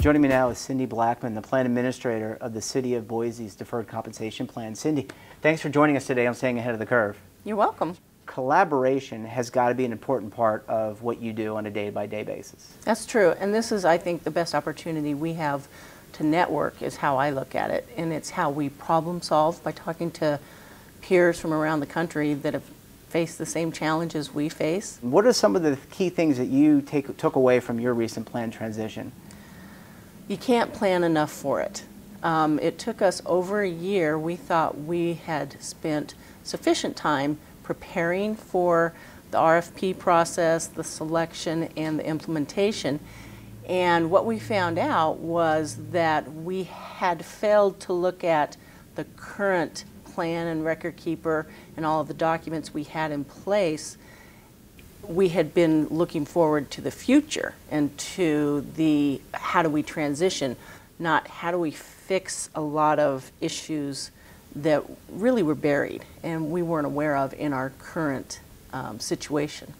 Joining me now is Cindy Blackman, the Plan Administrator of the City of Boise's Deferred Compensation Plan. Cindy, thanks for joining us today on Staying Ahead of the Curve. You're welcome. Collaboration has got to be an important part of what you do on a day-by-day basis. That's true, and this is, I think, the best opportunity we have to network is how I look at it, and it's how we problem solve by talking to peers from around the country that have faced the same challenges we face. What are some of the key things that you took away from your recent plan transition? You can't plan enough for it. It took us over a year. We thought we had spent sufficient time preparing for the RFP process, the selection, and the implementation. And what we found out was that we had failed to look at the current plan and record keeper and all of the documents we had in place. We had been looking forward to the future and to the how do we transition, not how do we fix a lot of issues that really were buried and we weren't aware of in our current situation.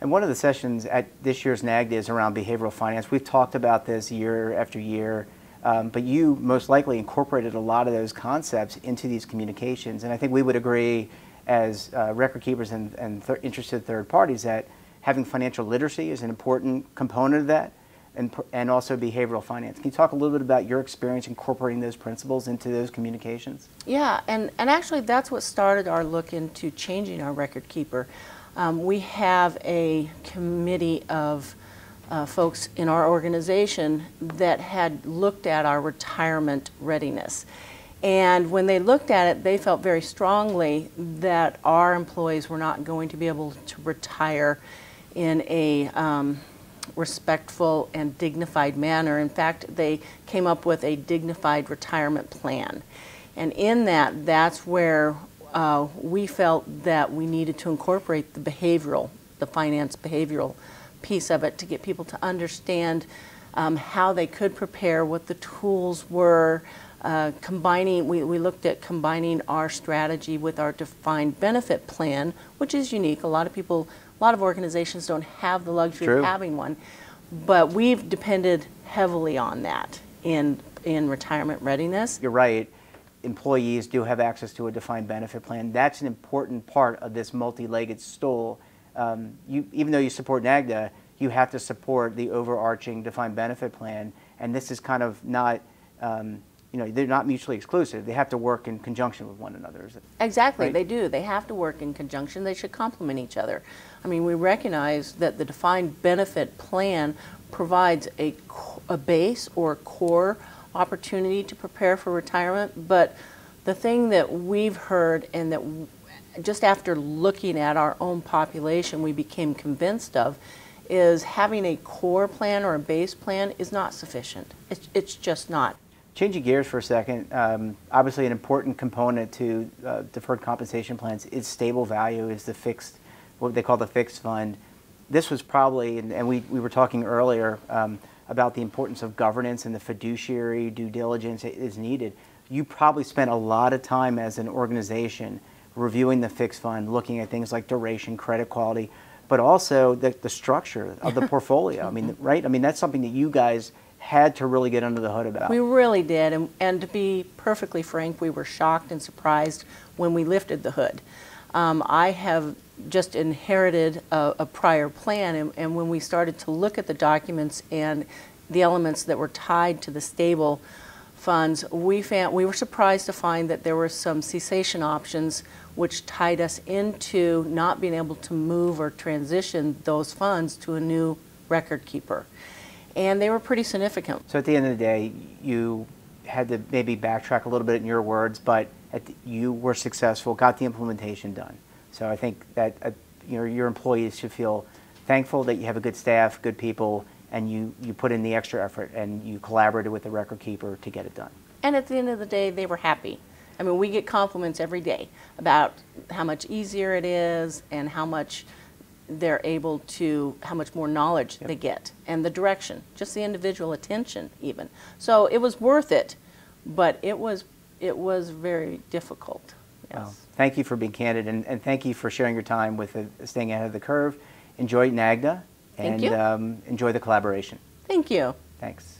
And one of the sessions at this year's NAGDA is around behavioral finance. We've talked about this year after year, but you most likely incorporated a lot of those concepts into these communications. And I think we would agree as record keepers and interested third parties that having financial literacy is an important component of that, and also behavioral finance. Can you talk a little bit about your experience incorporating those principles into those communications? Yeah, and actually that's what started our look into changing our record keeper. We have a committee of folks in our organization that had looked at our retirement readiness. And when they looked at it, they felt very strongly that our employees were not going to be able to retire in a respectful and dignified manner. In fact, they came up with a dignified retirement plan. And in that, that's where we felt that we needed to incorporate the finance behavioral piece of it to get people to understand how they could prepare, what the tools were, we looked at combining our strategy with our defined benefit plan, which is unique. A lot of organizations don't have the luxury of having one, but we've depended heavily on that in retirement readiness. You're right. Employees do have access to a defined benefit plan. That's an important part of this multi-legged stool. Even though you support NAGDA, you have to support the overarching defined benefit plan, and this is kind of not, they're not mutually exclusive. They have to work in conjunction with one another. Exactly, right? They do. They have to work in conjunction. They should complement each other. I mean, we recognize that the defined benefit plan provides a base or core opportunity to prepare for retirement, but the thing that we've heard and that just after looking at our own population we became convinced of is having a core plan or a base plan is not sufficient. It's just not. Changing gears for a second, obviously an important component to deferred compensation plans is stable value, is the fixed, what they call the fixed fund. This was probably, and we were talking earlier about the importance of governance and the fiduciary due diligence is needed. You probably spent a lot of time as an organization reviewing the fixed fund, looking at things like duration, credit quality, but also the structure of the portfolio. I mean, right? I mean, that's something that you guys had to really get under the hood about. We really did, and to be perfectly frank, we were shocked and surprised when we lifted the hood. I have just inherited a prior plan, and when we started to look at the documents and the elements that were tied to the stable funds, we were surprised to find that there were some cessation options which tied us into not being able to move or transition those funds to a new record keeper. And they were pretty significant. So at the end of the day, you had to maybe backtrack a little bit in your words, but you were successful, got the implementation done. So I think that your employees should feel thankful that you have a good staff, good people, and you put in the extra effort and you collaborated with the record keeper to get it done. And at the end of the day, they were happy. I mean, we get compliments every day about how much easier it is and how much they're able to, how much more knowledge they get, and the direction, just the individual attention even. So it was worth it, but it was very difficult. Yes. Well, thank you for being candid, and thank you for sharing your time with Staying Ahead of the Curve. Enjoy NAGDA, and enjoy the collaboration. Thank you. Thanks.